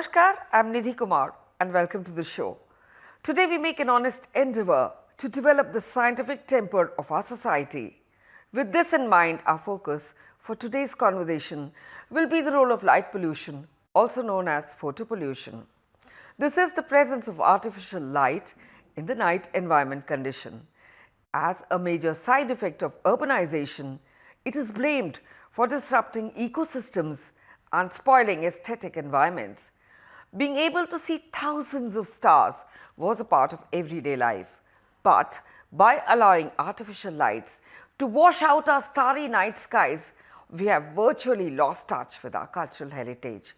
Namaskar, I'm Nidhi Kumar and welcome to the show. Today we make an honest endeavor to develop the scientific temper of our society. With this in mind, our focus for today's conversation will be the role of light pollution, also known as photopollution. This is the presence of artificial light in the night environment condition. As a major side effect of urbanization, it is blamed for disrupting ecosystems and spoiling aesthetic environments. Being able to see thousands of stars was a part of everyday life. But by allowing artificial lights to wash out our starry night skies, we have virtually lost touch with our cultural heritage.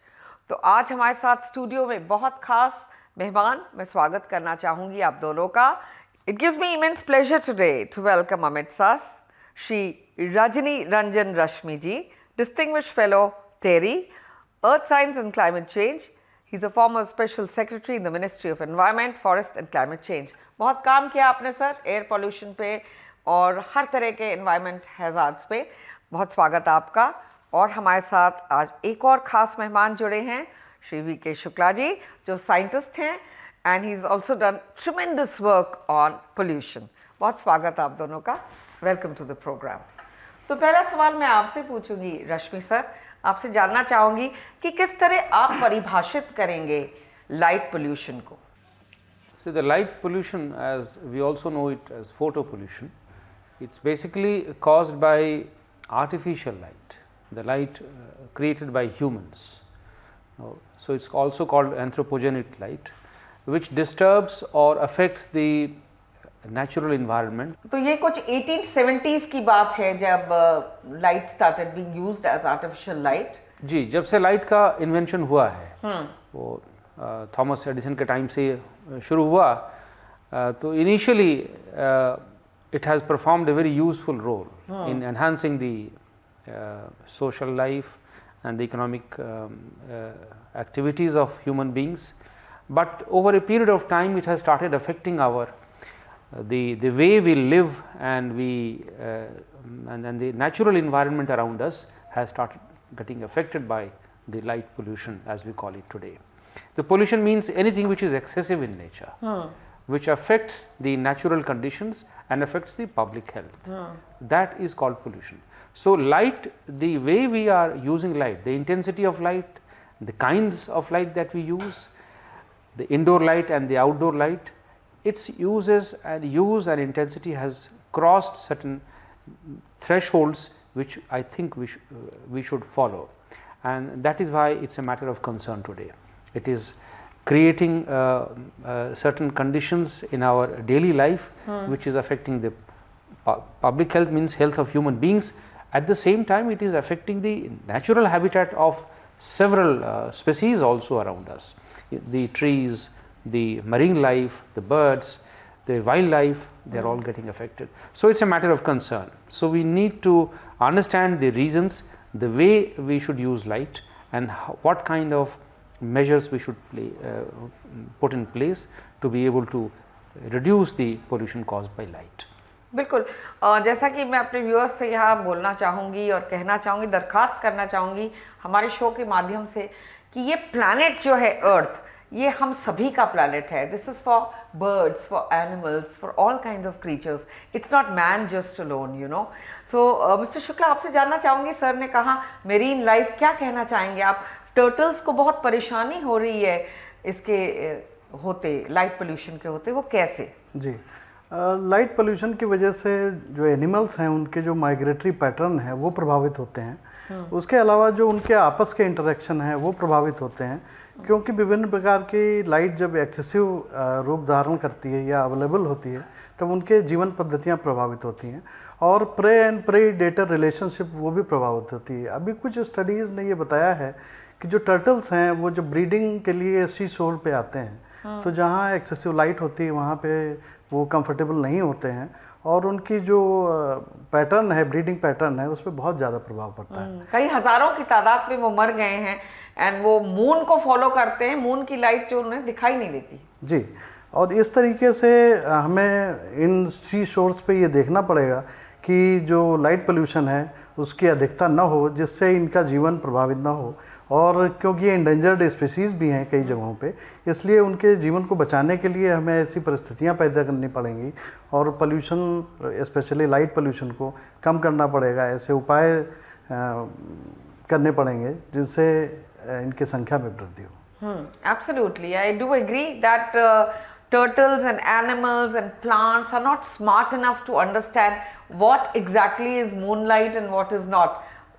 तो आज हमारे साथ studio में बहुत खास मेहमान मैं स्वागत करना चाहूँगी आप दोनों का. It gives me immense pleasure today to welcome Amit Sas, Shri Rajini Ranjan Rashmi ji, Distinguished Fellow, TERI, Earth Science and Climate Change. He's a former Special Secretary in the Ministry of Environment, Forest and Climate Change. बहुत काम किया आपने sir air pollution पे और हर तरह के environment hazards पे. बहुत स्वागत आपका. और हमारे साथ आज एक और ख़ास मेहमान जुड़े हैं श्री वी.के. शुक्ला जी जो साइंटिस्ट हैं and he is also done tremendous work on pollution. बहुत स्वागत आप दोनों का. Welcome to the programme. तो पहला सवाल मैं आपसे पूछूंगी रश्मि सर, आपसे जानना चाहूँगी कि किस तरह आप परिभाषित करेंगे लाइट पोल्यूशन को. So the light pollution, as we also know it as photopollution, it's basically caused by artificial light, the light created by humans. So it's also called anthropogenic light, which disturbs or affects the natural environment. तो ये कुछ 1870s की बात है जब light started being used as artificial light. जी, जब से लाइट का इन्वेंशन हुआ है वो थॉमस एडिसन के टाइम से शुरू हुआ. तो initially it has performed a very useful role in enhancing the social life and the economic activities of human beings. But over a period of time it has started affecting our the way we live and and the natural environment around us has started getting affected by the light pollution as we call it today. The pollution means anything which is excessive in nature, which affects the natural conditions and affects the public health. That is called pollution. So light, the way we are using light, the intensity of light, the kinds of light that we use, the indoor light and the outdoor light, its use and intensity has crossed certain thresholds which I think we should follow, and that is why it's a matter of concern today. It is creating certain conditions in our daily life which is affecting the public health, means health of human beings. At the same time it is affecting the natural habitat of several species also around us, the trees, the marine life, the birds, the wildlife, they are all getting affected. So it's a matter of concern. So we need to understand the reasons, the way we should use light, and what kind of measures we should put in place to be able to reduce the pollution caused by light. बिल्कुल. जैसा कि मैं अपने viewers से यहाँ बोलना चाहूँगी और कहना चाहूँगी, दरखास्त करना चाहूँगी हमारे शो के माध्यम से कि ये प्लैनेट जो है अर्थ, ये हम सभी का प्लैनेट है. This is for birds, for animals, for all kind of creatures. It's not man just alone, you know. So mister Shukla, आपसे जानना चाहूँगी, सर ने कहा मेरीन लाइफ, क्या कहना चाहेंगे आप? टर्टल्स को बहुत परेशानी हो रही है इसके होते, लाइट पोल्यूशन के होते, वो कैसे? जी, लाइट पोल्यूशन की वजह से जो एनिमल्स हैं उनके जो माइग्रेटरी पैटर्न है वो प्रभावित होते हैं. उसके अलावा जो उनके आपस के इंटरेक्शन हैं वो प्रभावित होते हैं, क्योंकि विभिन्न प्रकार की लाइट जब एक्सेसिव रूप धारण करती है या अवेलेबल होती है तब उनके जीवन पद्धतियाँ प्रभावित होती हैं और प्रे एंड प्रेडेटर रिलेशनशिप वो भी प्रभावित होती है. अभी कुछ स्टडीज़ ने ये बताया है कि जो टर्टल्स हैं वो जो ब्रीडिंग के लिए सी शोर पे आते हैं तो जहाँ एक्सेसिव लाइट होती है वहाँ पे वो कंफर्टेबल नहीं होते हैं और उनकी जो पैटर्न है, ब्रीडिंग पैटर्न है, उस पर बहुत ज़्यादा प्रभाव पड़ता है. कई हज़ारों की तादाद में वो मर गए हैं एंड वो मून को फॉलो करते हैं, मून की लाइट जो उन्हें दिखाई नहीं देती. जी, और इस तरीके से हमें इन सी शोर्स पे ये देखना पड़ेगा कि जो लाइट पोल्यूशन है उसकी अधिकता न हो, जिससे इनका जीवन प्रभावित न हो और क्योंकि ये इंडेंजर्ड स्पीसीज़ भी हैं कई जगहों पे, इसलिए उनके जीवन को बचाने के लिए हमें ऐसी परिस्थितियां पैदा करनी पड़ेंगी और पोल्यूशन, स्पेशली लाइट पोल्यूशन को कम करना पड़ेगा। ऐसे उपाय करने पड़ेंगे जिससे इनकी संख्या में वृद्धि हो। Absolutely, I do agree that turtles and animals and plants are not smart enough to understand what exactly is moonlight and what is not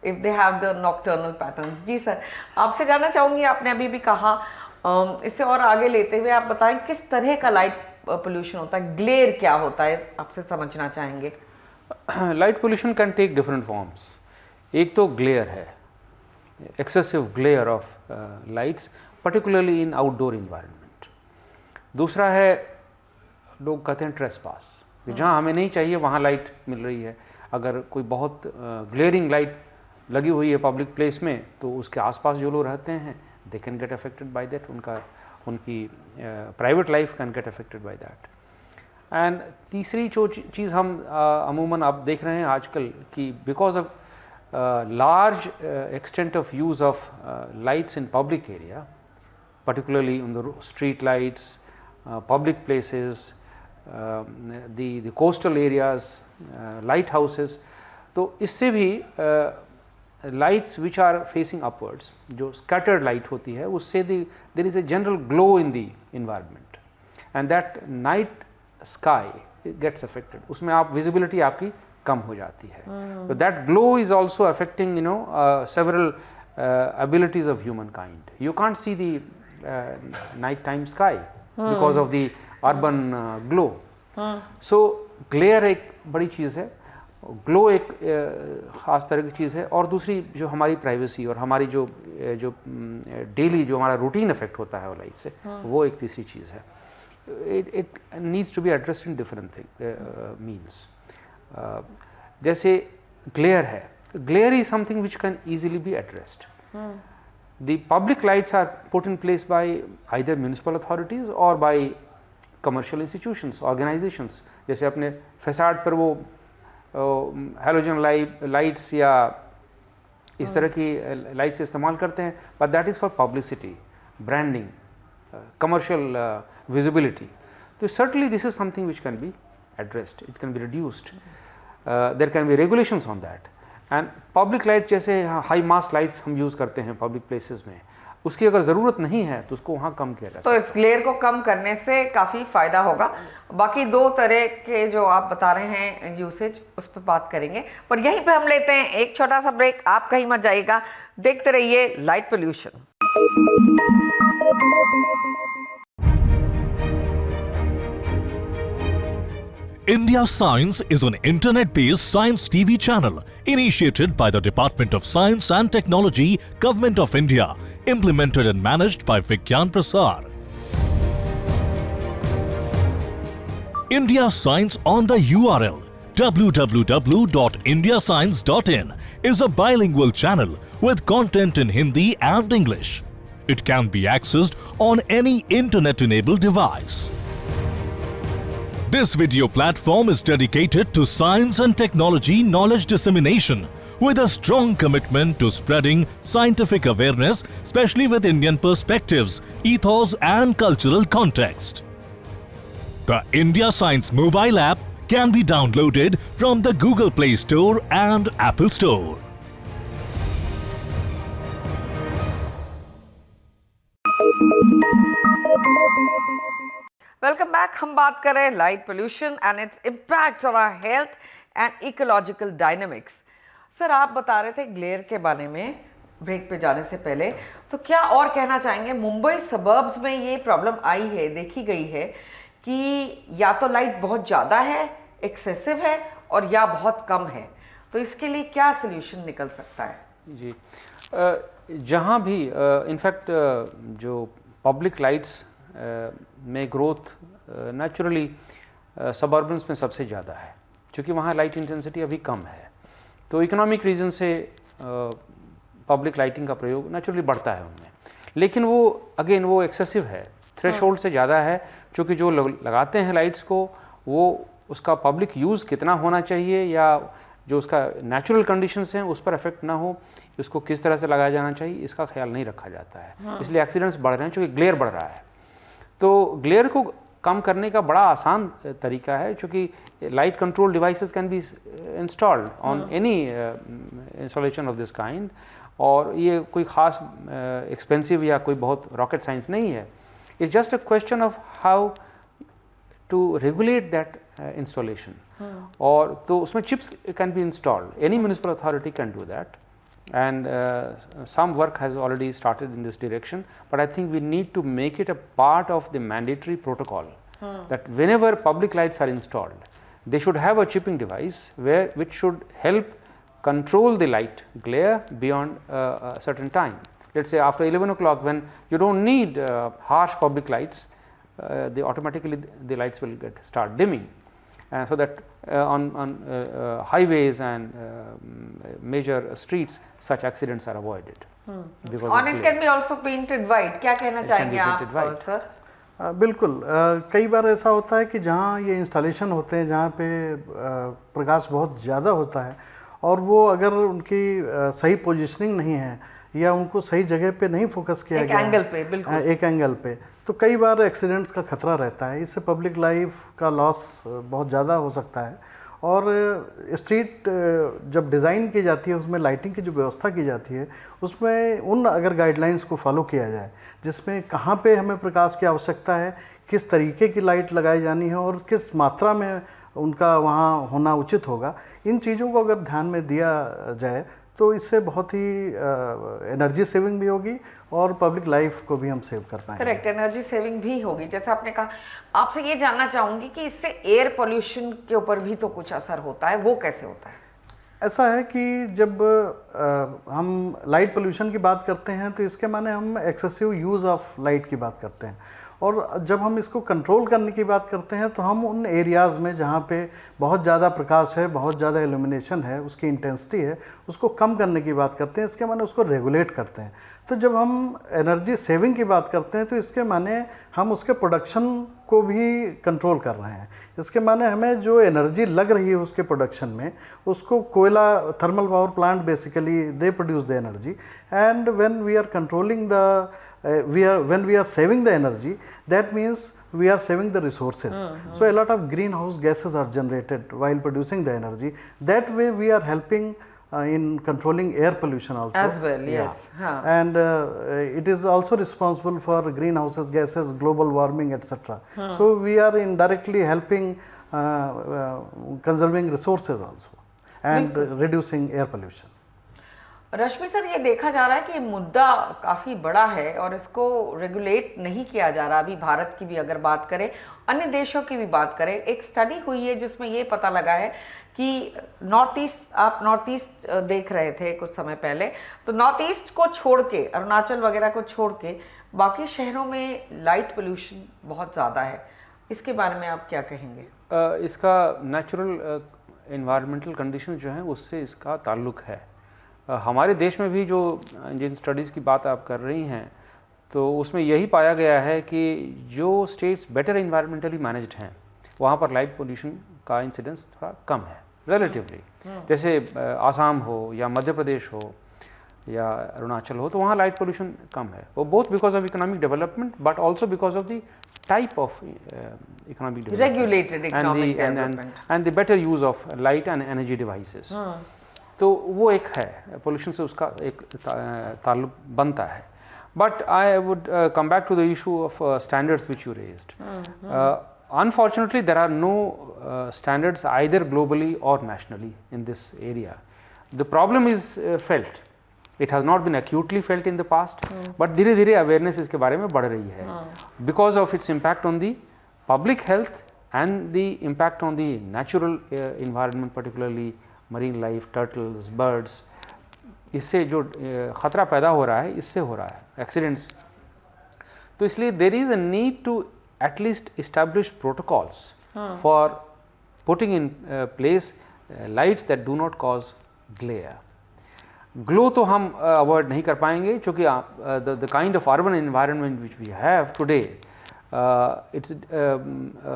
if they have the nocturnal patterns. जी सर, आपसे जानना चाहूँगी, आपने अभी भी कहा, इससे और आगे लेते हुए आप बताएं किस तरह का लाइट पोल्यूशन होता है, ग्लेयर क्या होता है, आपसे समझना चाहेंगे। Light pollution can take different forms. एक तो ग्लेयर है, excessive glare of lights particularly in outdoor environment। दूसरा है, लोग कहते हैं ट्रेसपास, जहाँ हमें नहीं चाहिए वहाँ लाइट मिल रही है। अगर कोई बहुत ग्लेयरिंग लाइट लगी हुई है पब्लिक प्लेस में, तो उसके आसपास जो लोग रहते हैं they can get affected by that, उनकी private life can get affected by that. And तीसरी जो चीज़ हम अमूमन आप देख रहे हैं आजकल कि because of large extent of use of lights in public area, particularly on the street lights, public places, the coastal areas, lighthouses, तो इससे भी lights which are facing upwards, जो scattered light होती है, उससे there is a general glow in the environment and that night sky gets affected, उसमें आप visibility आपकी कम हो जाती है। तो that glow is also affecting several abilities of humankind. You can't see the nighttime sky because of the urban glow. So glare एक बड़ी चीज़ है, ग्लो एक ख़ास तरह की चीज़ है, और दूसरी जो हमारी प्राइवेसी और हमारी जो डेली जो हमारा रूटीन इफेक्ट होता है वो लाइट से, वो एक तीसरी चीज़ है। It needs to be addressed in different means. जैसे ग्लेयर है, glare is something which can easily be addressed. The public lights are put in place by either municipal authorities और बाय कमर्शियल इंस्टीट्यूशंस, ऑर्गेनाइजेशंस। जैसे अपने फैसाड पर वो halogen lights या इस तरह की लाइट्स इस्तेमाल करते हैं, but that is for publicity, branding, commercial visibility. तो certainly this is something which can be addressed, it can be reduced, there can be regulations on that, and public light जैसे high mast lights हम use करते हैं public places में, उसकी अगर ज़रूरत नहीं है तो उसको वहाँ कम किया जा सकता है। तो इस ग्लेयर को कम करने से काफ़ी फ़ायदा होगा। बाकी दो तरह के जो आप बता रहे हैं यूसेज, उस पर बात करेंगे, पर यहीं पे हम लेते हैं एक छोटा सा ब्रेक। आप कहीं मत जाइएगा, देखते रहिए light pollution. India Science is an internet-based science TV channel initiated by the Department of Science and Technology, Government of India, implemented and managed by Vigyan Prasar. India Science on the URL www.indiascience.in is a bilingual channel with content in Hindi and English. It can be accessed on any internet-enabled device. This video platform is dedicated to science and technology knowledge dissemination with a strong commitment to spreading scientific awareness, especially with Indian perspectives, ethos and cultural context. The India Science mobile app can be downloaded from the Google Play Store and Apple Store. Welcome back. हम बात कर रहे हैं light pollution and its impact on our health and ecological dynamics. Sir, आप बता रहे थे glare के बारे में ब्रेक पे जाने से पहले, तो क्या और कहना चाहेंगे? मुंबई सबर्ब्स में ये प्रॉब्लम आई है, देखी गई है कि या तो लाइट बहुत ज़्यादा है, एक्सेसिव है, और या बहुत कम है, तो इसके लिए क्या सोल्यूशन निकल सकता है? जी, जहाँ भी इनफैक्ट जो पब्लिक लाइट्स में ग्रोथ नेचुरली सबर्बन्स में सबसे ज़्यादा है, क्योंकि वहाँ लाइट इंटेंसिटी अभी कम है, तो इकोनॉमिक रीज़न से पब्लिक लाइटिंग का प्रयोग नेचुरली बढ़ता है उनमें। लेकिन वो अगेन वो एक्सेसिव है, थ्रेशोल्ड से ज़्यादा है, क्योंकि जो लगाते हैं लाइट्स को, वो उसका पब्लिक यूज़ कितना होना चाहिए या जो उसका नेचुरल कंडीशंस हैं उस पर अफेक्ट ना हो, उसको किस तरह से लगाया जाना चाहिए इसका ख्याल नहीं रखा जाता है। इसलिए एक्सीडेंट्स बढ़ रहे हैं क्योंकि ग्लेयर बढ़ रहा है। तो ग्लेयर को कम करने का बड़ा आसान तरीका है, क्योंकि light control devices can be installed on any installation of this kind, और ये कोई ख़ास एक्सपेंसिव या कोई बहुत रॉकेट साइंस नहीं है। It's just a question of how to regulate that installation. और तो उसमें chips can be installed, any municipal authority can do that, and some work has already started in this direction, but I think we need to make it a part of the mandatory protocol that whenever public lights are installed, they should have a chipping device which should help control the light glare beyond a certain time. Let's say after 11 o'clock, when you don't need harsh public lights, automatically the lights will start dimming, so that on highways and major streets such accidents are avoided. Because On it can be also painted white. क्या कहना चाहेंगे आप sir? बिल्कुल, कई बार ऐसा होता है कि जहाँ ये इंस्टॉलेशन होते हैं, जहाँ पे प्रकाश बहुत ज़्यादा होता है और वो अगर उनकी सही पोजीशनिंग नहीं है या उनको सही जगह पे नहीं फोकस किया गया, एक एंगल पे, बिल्कुल एक एंगल पे, तो कई बार एक्सीडेंट्स का खतरा रहता है। इससे पब्लिक लाइफ का लॉस बहुत ज़्यादा हो सकता है। और स्ट्रीट जब डिज़ाइन की जाती है, उसमें लाइटिंग की जो व्यवस्था की जाती है, उसमें उन अगर गाइडलाइंस को फॉलो किया जाए, जिसमें कहाँ पे हमें प्रकाश की आवश्यकता है, किस तरीके की लाइट लगाई जानी है और किस मात्रा में उनका वहाँ होना उचित होगा, इन चीज़ों को अगर ध्यान में दिया जाए तो इससे बहुत ही एनर्जी सेविंग भी होगी और पब्लिक लाइफ को भी हम सेव कर पाएंगे। करेक्ट, एनर्जी सेविंग भी होगी। जैसे आपने कहा, आपसे ये जानना चाहूँगी कि इससे एयर पोल्यूशन के ऊपर भी तो कुछ असर होता है, वो कैसे होता है? ऐसा है कि जब हम लाइट पोल्यूशन की बात करते हैं तो इसके माने हम एक्सेसिव यूज़ ऑफ लाइट की बात करते हैं, और जब हम इसको कंट्रोल करने की बात करते हैं तो हम उन एरियाज़ में जहाँ पे बहुत ज़्यादा प्रकाश है, बहुत ज़्यादा इल्यूमिनेशन है, उसकी इंटेंसिटी है, उसको कम करने की बात करते हैं। इसके माने उसको रेगुलेट करते हैं। तो जब हम एनर्जी सेविंग की बात करते हैं तो इसके माने हम उसके प्रोडक्शन को भी कंट्रोल कर रहे हैं। इसके माने हमें जो एनर्जी लग रही है उसके प्रोडक्शन में, उसको कोयला thermal power plant basically they produce the energy, and when we are controlling the when we are saving the energy, that means we are saving the resources. So a lot of greenhouse gases are generated while producing the energy. That way we are helping in controlling air pollution also. As well, yes. And it is also responsible for greenhouse gases, global warming, etc. So we are indirectly helping conserving resources also and reducing air pollution. Rashmi sir, ये देखा जा रहा है कि ये मुद्दा काफ़ी बड़ा है और इसको रेगुलेट नहीं किया जा रहा। अभी भारत की भी अगर बात करें, अन्य देशों की भी बात करें, एक स्टडी हुई है जिसमें ये पता लगा है कि नॉर्थ ईस्ट, आप नॉर्थ ईस्ट देख रहे थे कुछ समय पहले, तो नॉर्थ ईस्ट को छोड़ के, अरुणाचल वगैरह को छोड़ के, बाकी शहरों में लाइट पोल्यूशन बहुत ज़्यादा है। इसके बारे में आप क्या कहेंगे? इसका नेचुरल एनवायरमेंटल कंडीशन जो है उससे इसका ताल्लुक़ है। हमारे देश में भी जो जिन स्टडीज़ की बात आप कर रही हैं, तो उसमें यही पाया गया है कि जो स्टेट्स बेटर इन्वायरमेंटली मैनेज्ड हैं वहाँ पर लाइट पोल्यूशन का इंसिडेंस थोड़ा कम है रिलेटिवली। जैसे आसाम हो या मध्य प्रदेश हो या अरुणाचल हो, तो वहाँ लाइट पोल्यूशन कम है। वो both because of economic development but also because of the type of economic development, regulated economic development and the better use of light and energy devices. तो वो एक है, पोल्यूशन से उसका एक ताल्लुक बनता है। But I would come back to the issue of standards which you raised. Unfortunately there are no standards either globally और nationally in this area. The problem is felt, it has not been acutely felt in the past, but धीरे धीरे awareness इसके बारे में बढ़ रही है because of its impact on the public health and the impact on the natural environment, particularly marine life, turtles, birds. इससे जो ख़तरा पैदा हो रहा है, इससे हो रहा है एक्सीडेंट्स। तो इसलिए there is a need to at least establish protocols for putting in place lights that do not cause glare. Glow तो हम अवॉइड नहीं कर पाएंगे, क्योंकि the kind of urban environment which we have today,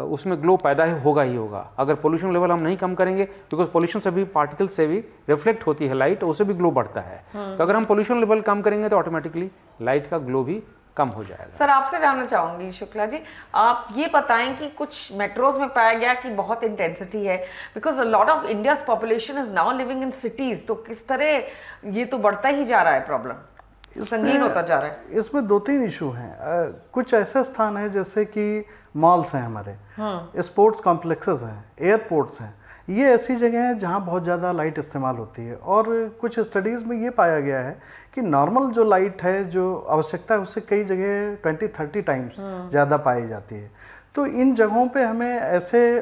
उसमें ग्लो पैदा होगा ही होगा। अगर पोल्यूशन लेवल हम नहीं कम करेंगे, बिकॉज पोल्यूशन से भी, पार्टिकल्स से भी रिफ्लेक्ट होती है लाइट, उससे भी ग्लो बढ़ता है। तो अगर हम पोल्यूशन लेवल कम करेंगे तो ऑटोमेटिकली लाइट का ग्लो भी कम हो जाएगा। सर, आपसे जानना चाहूंगी शुक्ला जी, आप ये बताएं कि कुछ मेट्रोज में पाया गया कि बहुत इंटेंसिटी है, because a lot of India's population is now living in cities, तो किस तरह ये तो बढ़ता ही जा रहा है, प्रॉब्लम संगीन होता जा रहा है। इसमें 2-3 इशू हैं। कुछ ऐसे स्थान हैं जैसे कि मॉल्स हैं हमारे, स्पोर्ट्स कॉम्प्लेक्सेस हैं, एयरपोर्ट्स हैं, ये ऐसी जगह हैं जहाँ बहुत ज़्यादा लाइट इस्तेमाल होती है। और कुछ स्टडीज़ में ये पाया गया है कि नॉर्मल जो लाइट है, जो आवश्यकता है, उससे कई जगह 20-30 टाइम्स ज़्यादा पाई जाती है। तो इन जगहों पे हमें ऐसे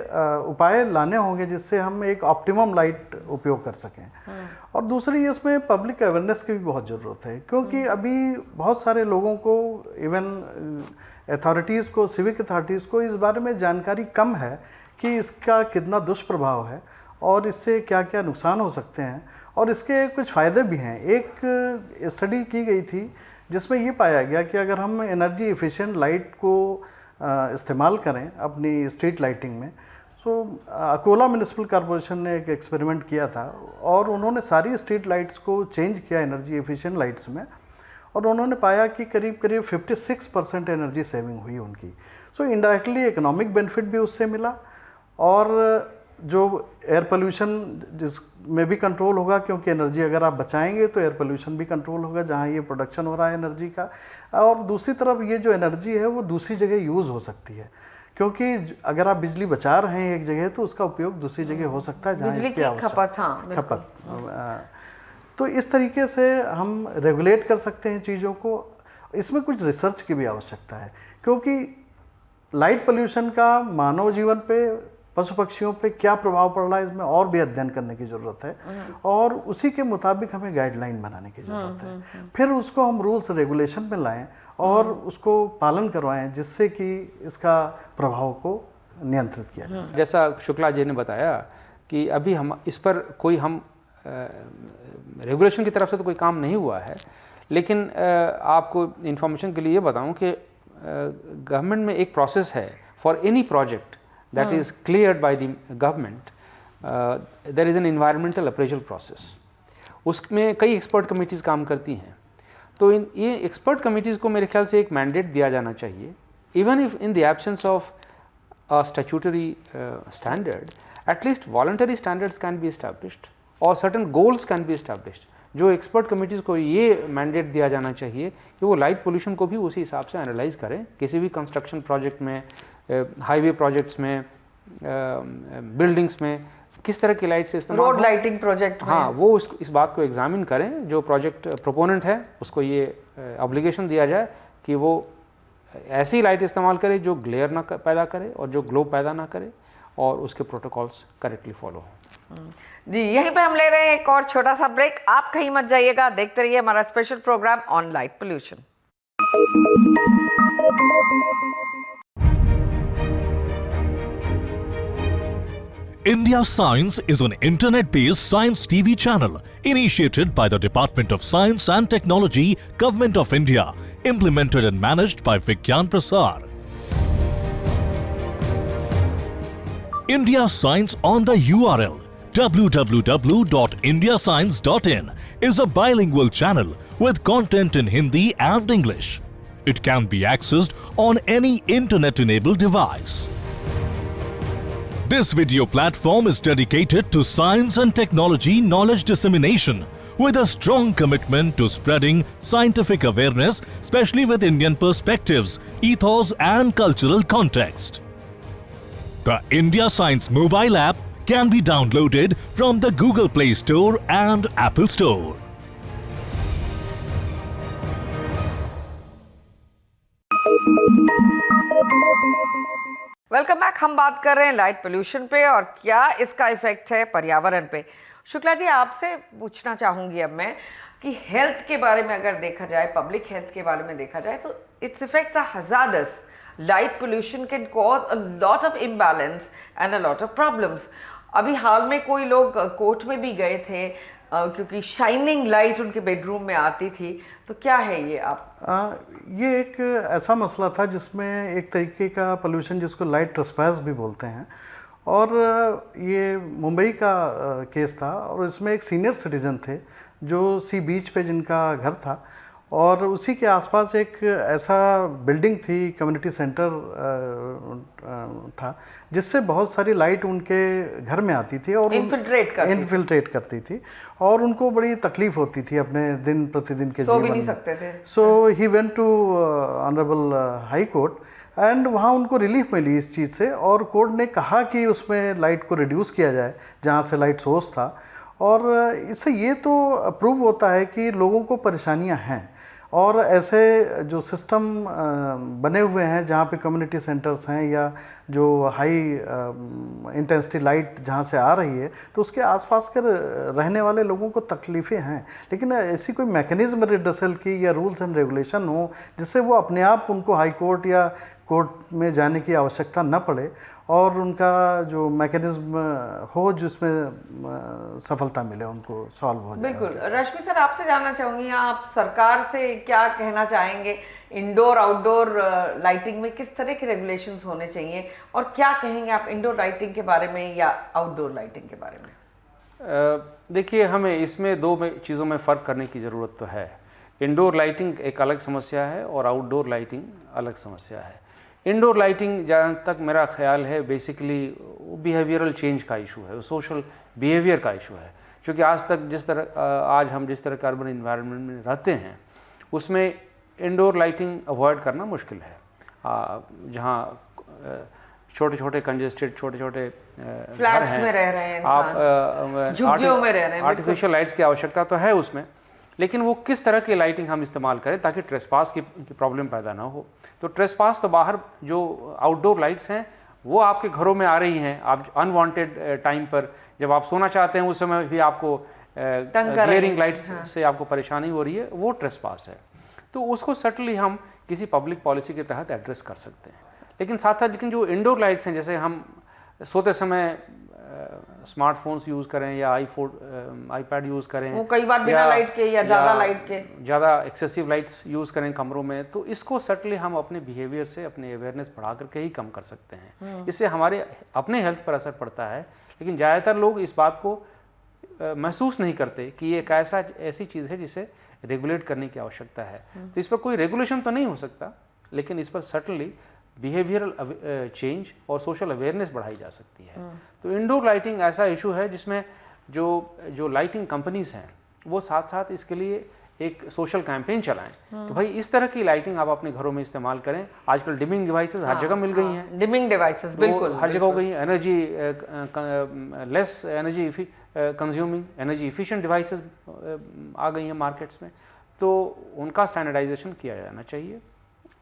उपाय लाने होंगे जिससे हम एक ऑप्टिमम लाइट उपयोग कर सकें। और दूसरी, इसमें पब्लिक अवेयरनेस की भी बहुत ज़रूरत है, क्योंकि अभी बहुत सारे लोगों को, इवन अथॉरिटीज़ को, सिविक अथॉरिटीज़ को इस बारे में जानकारी कम है कि इसका कितना दुष्प्रभाव है और इससे क्या क्या नुकसान हो सकते हैं, और इसके कुछ फ़ायदे भी हैं। एक स्टडी की गई थी जिसमें ये पाया गया कि अगर हम एनर्जी एफिशिएंट लाइट को इस्तेमाल करें अपनी स्ट्रीट लाइटिंग में, तो अकोला म्यूनिसिपल कॉरपोरेशन ने एक एक्सपेरिमेंट किया था और उन्होंने सारी स्ट्रीट लाइट्स को चेंज किया एनर्जी एफिशिएंट लाइट्स में, और उन्होंने पाया कि करीब करीब 56% एनर्जी सेविंग हुई उनकी। सो इनडायरेक्टली इकोनॉमिक बेनिफिट भी उससे मिला, और जो एयर पोल्यूशन जिसमें भी कंट्रोल होगा, क्योंकि एनर्जी अगर आप बचाएंगे तो एयर पोल्यूशन भी कंट्रोल होगा जहाँ ये प्रोडक्शन हो रहा है एनर्जी का। और दूसरी तरफ ये जो एनर्जी है वो दूसरी जगह यूज़ हो सकती है, क्योंकि अगर आप बिजली बचा रहे हैं एक जगह तो उसका उपयोग दूसरी जगह हो सकता है जहाँ बिजली इसकी की खपत, खपत। तो इस तरीके से हम रेगुलेट कर सकते हैं चीज़ों को। इसमें कुछ रिसर्च की भी आवश्यकता है, क्योंकि लाइट पोल्यूशन का मानव जीवन पे, पशु पक्षियों पे क्या प्रभाव पड़ रहा है, इसमें और भी अध्ययन करने की ज़रूरत है, और उसी के मुताबिक हमें गाइडलाइन बनाने की ज़रूरत है। फिर उसको हम रूल्स रेगुलेशन में लाएं और उसको पालन करवाएं, जिससे कि इसका प्रभाव को नियंत्रित किया जाए। जैसा शुक्ला जी ने बताया कि अभी हम इस पर कोई हम रेगुलेशन की तरफ से तो कोई काम नहीं हुआ है, लेकिन आपको इन्फॉर्मेशन के लिए ये बताऊं कि गवर्नमेंट में एक प्रोसेस है for any project that is cleared by the government. There is an environmental appraisal process. उसमें कई एक्सपर्ट कमिटीज़ काम करती हैं। तो ये एक्सपर्ट कमिटीज़ को मेरे ख्याल से एक मैंडेट दिया जाना चाहिए, even if in the absence of a statutory standard, at least voluntary standards can be established और certain goals can be established. जो एक्सपर्ट कमिटीज़ को ये मैंडेट दिया जाना चाहिए कि वो लाइट पोल्यूशन को भी उसी हिसाब से एनालाइज करें, किसी भी कंस्ट्रक्शन प्रोजेक्ट में, हाईवे प्रोजेक्ट्स में, बिल्डिंग्स में किस तरह की लाइट से इस्तेमाल, रोड लाइटिंग प्रोजेक्ट में, हाँ, वो इस बात को एग्जामिन करें। जो प्रोजेक्ट प्रोपोनेंट है उसको ये ऑब्लिगेशन दिया जाए कि वो ऐसी लाइट इस्तेमाल करे जो ग्लेयर ना पैदा करे और जो ग्लो पैदा ना करे, और उसके प्रोटोकॉल्स करेक्टली फॉलो हों। जी, यहीं पे हम ले रहे हैं एक और छोटा सा ब्रेक। आप कहीं मत जाइएगा, देखते रहिए हमारा special programme on light pollution. India Science is an internet-based science TV channel initiated by the Department of Science and Technology, Government of India, implemented and managed by Vigyan Prasar. India Science on the URL www.indiascience.in is a bilingual channel with content in Hindi and English. It can be accessed on any internet-enabled device. This video platform is dedicated to science and technology knowledge dissemination with a strong commitment to spreading scientific awareness, especially with Indian perspectives, ethos and cultural context. The India Science mobile app can be downloaded from the Google Play Store and Apple Store. Welcome back. हम बात कर रहे हैं light pollution पे और क्या इसका effect है पर्यावरण पे। शुक्ला जी, आपसे पूछना चाहूँगी अब मैं कि हेल्थ के बारे में अगर देखा जाए, पब्लिक हेल्थ के बारे में देखा जाए, so its effects are hazardous. Light pollution can cause a lot of imbalance and a lot of problems. अभी हाल में कोई लोग कोर्ट में भी गए थे क्योंकि शाइनिंग लाइट उनके बेडरूम में आती थी, तो क्या है ये आप? ये एक ऐसा मसला था जिसमें एक तरीके का पोल्यूशन जिसको लाइट ट्रेसपैस भी बोलते हैं, और ये मुंबई का केस था, और इसमें एक सीनियर सिटीजन थे जो सी बीच पे जिनका घर था, और उसी के आसपास एक ऐसा बिल्डिंग थी, कम्युनिटी सेंटर था, जिससे बहुत सारी लाइट उनके घर में आती थी और इन्फिल्ट्रेट करती थी, और उनको बड़ी तकलीफ होती थी अपने दिन प्रतिदिन के जीवन में। सो भी नहीं सकते थे। So he went to honourable high court, and वहाँ उनको रिलीफ मिली इस चीज़ से, और कोर्ट ने कहा कि उसमें लाइट को रिड्यूस किया जाए जहाँ से लाइट सोर्स था। और इससे ये तो प्रूव होता है कि लोगों को परेशानियाँ हैं, और ऐसे जो सिस्टम बने हुए हैं जहाँ पे कम्युनिटी सेंटर्स हैं या जो हाई इंटेंसिटी लाइट जहाँ से आ रही है, तो उसके आसपास के रहने वाले लोगों को तकलीफ़ें हैं, लेकिन ऐसी कोई मैकेनिज्म रिड्रेसल की या रूल्स एंड रेगुलेशन हो जिससे वो अपने आप उनको हाई कोर्ट या कोर्ट में जाने की आवश्यकता न पड़े, और उनका जो मैकेनिज्म हो जिसमें सफलता मिले, उनको सॉल्व हो जाए। बिल्कुल। रश्मि सर, आपसे जानना चाहूँगी, आप सरकार से क्या कहना चाहेंगे? इंडोर आउटडोर लाइटिंग में किस तरह के रेगुलेशंस होने चाहिए, और क्या कहेंगे आप इंडोर लाइटिंग के बारे में या आउटडोर लाइटिंग के बारे में? देखिए, हमें इसमें दो चीज़ों में फ़र्क करने की ज़रूरत तो है। इंडोर लाइटिंग एक अलग समस्या है और आउटडोर लाइटिंग अलग समस्या है। इंडोर लाइटिंग, जहाँ तक मेरा ख्याल है, बेसिकली बिहेवियरल चेंज का इशू है, सोशल बिहेवियर का इशू है, क्योंकि आज तक आज हम जिस तरह के अर्बन इन्वायरमेंट में रहते हैं उसमें इंडोर लाइटिंग अवॉइड करना मुश्किल है। जहाँ छोटे छोटे कंजेस्टेड छोटे छोटे फ्लैट्स में रह रहे हैं, आप झुग्गियों में रह रहे हैं, आर्टिफिशियल लाइट्स की आवश्यकता तो है उसमें, लेकिन वो किस तरह की लाइटिंग हम इस्तेमाल करें ताकि ट्रेसपास की प्रॉब्लम पैदा ना हो। तो ट्रेसपास तो बाहर जो आउटडोर लाइट्स हैं वो आपके घरों में आ रही हैं, आप अनवांटेड टाइम पर जब आप सोना चाहते हैं उस समय भी आपको ग्लेयरिंग लाइट्स से आपको परेशानी हो रही है, वो ट्रेसपास है। तो उसको सर्टनली हम किसी पब्लिक पॉलिसी के तहत एड्रेस कर सकते हैं। लेकिन लेकिन जो इंडोर लाइट्स हैं, जैसे हम सोते समय स्मार्टफोन्स यूज़ करें या आईपैड यूज़ करें, वो कई बार बिना लाइट के या ज़्यादा लाइट के, ज़्यादा एक्सेसिव लाइट्स यूज़ करें कमरों में, तो इसको सर्टनली हम अपने बिहेवियर से, अपने अवेयरनेस बढ़ा करके ही कम कर सकते हैं। इससे हमारे अपने हेल्थ पर असर पड़ता है, लेकिन ज़्यादातर लोग इस बात को महसूस नहीं करते कि ये एक ऐसी चीज़ है जिसे रेगुलेट करने की आवश्यकता है। तो इस पर कोई रेगुलेशन तो नहीं हो सकता, लेकिन इस पर सर्टनली बिहेवियरल चेंज और सोशल अवेयरनेस बढ़ाई जा सकती है। तो इंडोर लाइटिंग ऐसा इशू है जिसमें जो लाइटिंग कंपनीज हैं वो साथ साथ इसके लिए एक सोशल कैंपेन चलाएं कि भाई इस तरह की लाइटिंग आप अपने घरों में इस्तेमाल करें। आजकल डिमिंग डिवाइसेस हर जगह मिल गई हैं, डिमिंग डिवाइसेस बिल्कुल हर जगह हो गई हैं। Energy less energy consuming, energy efficient devices आ गई हैं मार्केट्स में, तो उनका स्टैंडर्डाइजेशन किया जाना चाहिए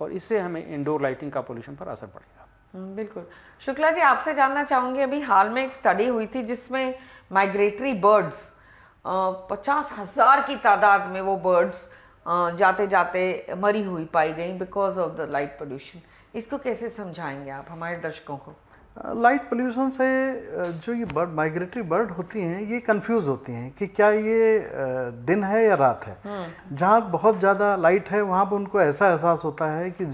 और इससे हमें इंडोर लाइटिंग का पोल्यूशन पर असर पड़ेगा। बिल्कुल। शुक्ला जी, आपसे जानना चाहूँगी, अभी हाल में एक स्टडी हुई थी जिसमें माइग्रेटरी बर्ड्स 50,000 की तादाद में वो बर्ड्स जाते जाते मरी हुई पाई गई because of the light pollution. इसको कैसे समझाएंगे आप हमारे दर्शकों को? लाइट पोल्यूशन से जो ये बर्ड, माइग्रेटरी बर्ड होती हैं, ये कंफ्यूज होती हैं कि क्या ये दिन है या रात है। जहाँ बहुत ज़्यादा लाइट है वहाँ पर उनको ऐसा एहसास होता है कि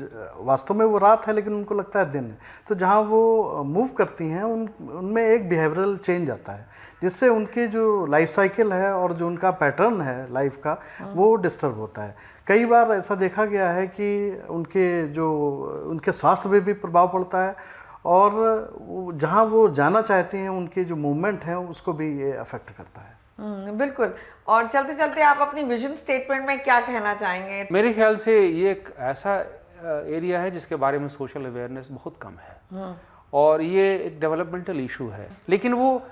वास्तव में वो रात है, लेकिन उनको लगता है दिन है। तो जहाँ वो मूव करती हैं उनमें एक बिहेवियरल चेंज आता है, जिससे उनके जो लाइफ साइकिल है और जो उनका पैटर्न है लाइफ का, वो डिस्टर्ब होता है। कई बार ऐसा देखा गया है कि उनके स्वास्थ्य पे भी प्रभाव पड़ता है, और जहाँ वो जाना चाहते हैं उनके जो मूवमेंट है उसको भी ये अफेक्ट करता है। बिल्कुल। और चलते चलते आप अपनी विजन स्टेटमेंट में क्या कहना चाहेंगे? मेरे ख्याल से ये एक ऐसा एरिया है जिसके बारे में सोशल अवेयरनेस बहुत कम है और ये एक डेवलपमेंटल इशू है। लेकिन वो,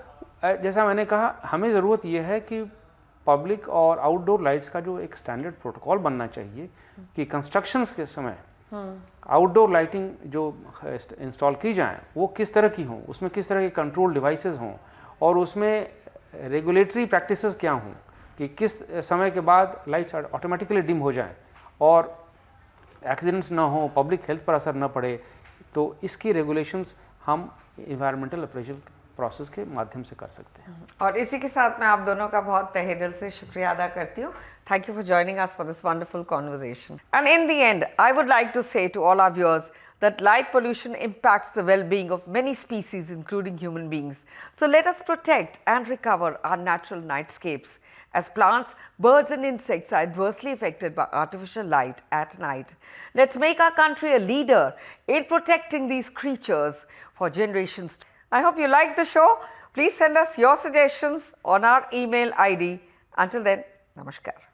जैसा मैंने कहा, हमें ज़रूरत ये है कि पब्लिक और आउटडोर लाइट्स का जो एक स्टैंडर्ड प्रोटोकॉल बनना चाहिए कि कंस्ट्रक्शंस के समय आउटडोर लाइटिंग जो इंस्टॉल की जाए वो किस तरह की हों, उसमें किस तरह के कंट्रोल डिवाइसेस हों और उसमें रेगुलेटरी प्रैक्टिसेस क्या हों कि किस समय के बाद लाइट्स ऑटोमेटिकली डिम हो जाएं और एक्सीडेंट्स ना हो, पब्लिक हेल्थ पर असर ना पड़े। तो इसकी रेगुलेशंस हम इन्वायरमेंटल अप्रेजल प्रोसेस के माध्यम से कर सकते हैं। और इसी के साथ मैं आप दोनों का बहुत तहे दिल से शुक्रिया अदा करती हूँ। Thank you for joining us for this wonderful conversation. And in the end, I would like to say to all our viewers that light pollution impacts the well-being of many species, including human beings. So let us protect and recover our natural nightscapes, as plants, birds and insects are adversely affected by artificial light at night. Let's make our country a leader in protecting these creatures for generations. I hope you like the show. Please send us your suggestions on our email ID. Until then, namaskar.